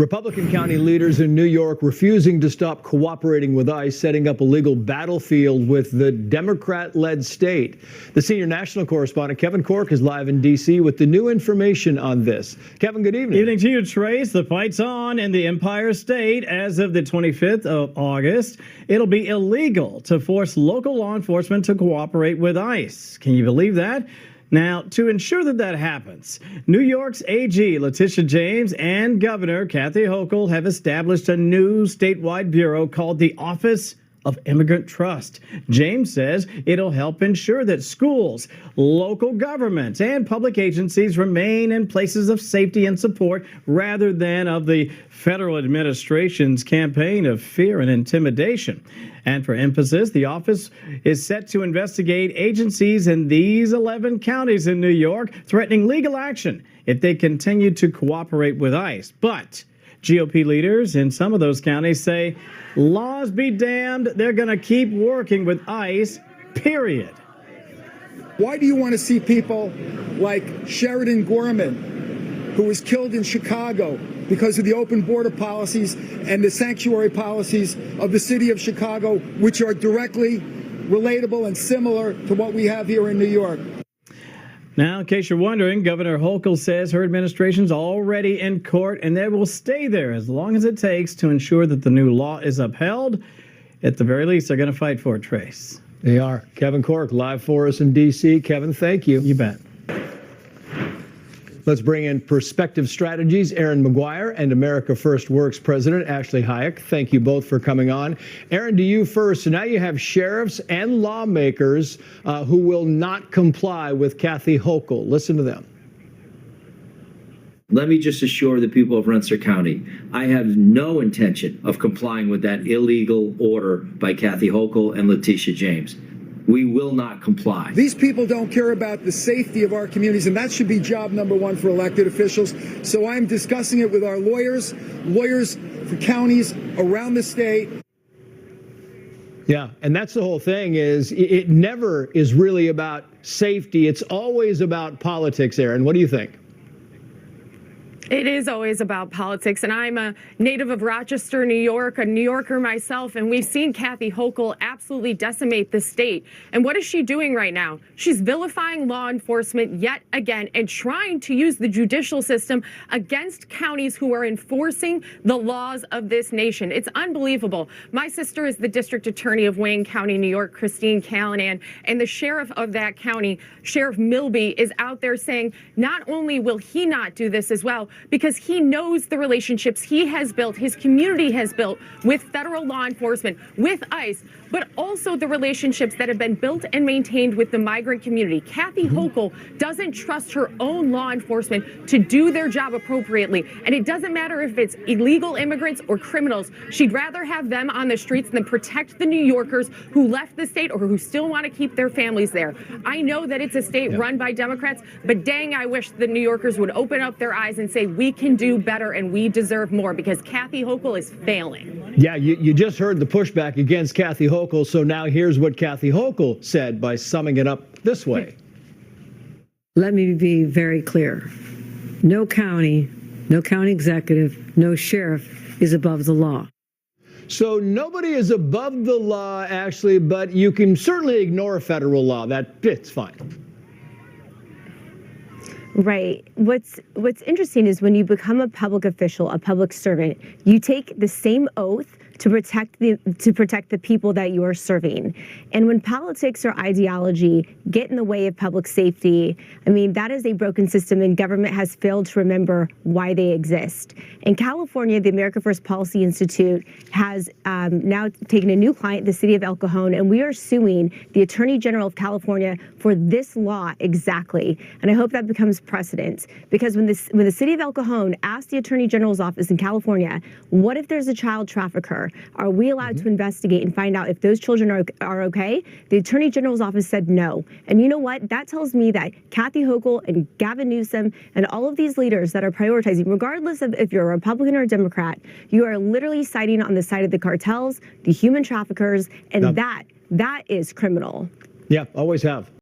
Republican county leaders in New York refusing to stop cooperating with ICE, setting up a legal battlefield with the Democrat-led state. The senior national correspondent Kevin Corke is live in D.C. with the new information on this. Kevin, good evening. Evening to you, Trace. The fight's on in the Empire State. As of the 25th of August, it'll be illegal to force local law enforcement to cooperate with ICE. Can you believe that? Now, to ensure that that happens, New York's AG Letitia James and Governor Kathy Hochul have established a new statewide bureau called the Office of Immigrant Trust. James says it'll help ensure that schools, local governments, and public agencies remain in places of safety and support rather than of the federal administration's campaign of fear and intimidation. And for emphasis, the office is set to investigate agencies in these 11 counties in New York threatening legal action if they continue to cooperate with ICE. But GOP leaders in some of those counties say, laws be damned, they're going to keep working with ICE, period. Why do you want to see people like Sheridan Gorman, who was killed in Chicago because of the open border policies and the sanctuary policies of the city of Chicago, which are directly relatable and similar to what we have here in New York? Now, in case you're wondering, Governor Hochul says her administration's already in court and they will stay there as long as it takes to ensure that the new law is upheld. At the very least, they're going to fight for it, Trace. They are. Kevin Corke live for us in D.C. Kevin, thank you. You bet. Let's bring in Perspective Strategies, Aaron McGuire, and America First Works President Ashley Hayek. Thank you both for coming on. Aaron, to you first. So now you have sheriffs and lawmakers who will not comply with Kathy Hochul. Listen to them. Let me just assure the people of Rensselaer County, I have no intention of complying with that illegal order by Kathy Hochul and Letitia James. We will not comply. These people don't care about the safety of our communities, and that should be job number one for elected officials. So I'm discussing it with our lawyers for counties around the state. Yeah, and that's the whole thing is it never is really about safety. It's always about politics, Aaron. What do you think? It is always about politics, and I'm a native of Rochester, New York, a New Yorker myself, and we've seen Kathy Hochul absolutely decimate the state. And what is she doing right now? She's vilifying law enforcement yet again and trying to use the judicial system against counties who are enforcing the laws of this nation. It's unbelievable. My sister is the district attorney of Wayne County, New York, Christine Callanan, and the sheriff of that county, Sheriff Milby, is out there saying not only will he not do this as well, because he knows the relationships he has built, his community has built with federal law enforcement, with ICE, but also the relationships that have been built and maintained with the migrant community. Kathy Hochul doesn't trust her own law enforcement to do their job appropriately. And it doesn't matter if it's illegal immigrants or criminals. She'd rather have them on the streets than protect the New Yorkers who left the state or who still want to keep their families there. I know that it's a state run by Democrats, but dang, I wish the New Yorkers would open up their eyes and say, we can do better and we deserve more, because Kathy Hochul is failing. Yeah, you just heard the pushback against Kathy Hochul, so now here's what Kathy Hochul said by summing it up this way. Let me be very clear. No county executive, no sheriff is above the law. So nobody is above the law, Ashley, but you can certainly ignore federal law. It's fine. Right. What's interesting is when you become a public official, a public servant, you take the same oath to protect the people that you are serving. And when politics or ideology get in the way of public safety, I mean, that is a broken system, and government has failed to remember why they exist. In California, the America First Policy Institute has now taken a new client, the city of El Cajon, and we are suing the Attorney General of California for this law exactly. And I hope that becomes precedent, because when the city of El Cajon asked the Attorney General's office in California, what if there's a child trafficker? Are we allowed to investigate and find out if those children are okay? The Attorney General's office said no. And you know what? That tells me that Kathy Hochul and Gavin Newsom and all of these leaders that are prioritizing, regardless of if you're a Republican or a Democrat, you are literally siding on the side of the cartels, the human traffickers, and that is criminal. Yeah, always have.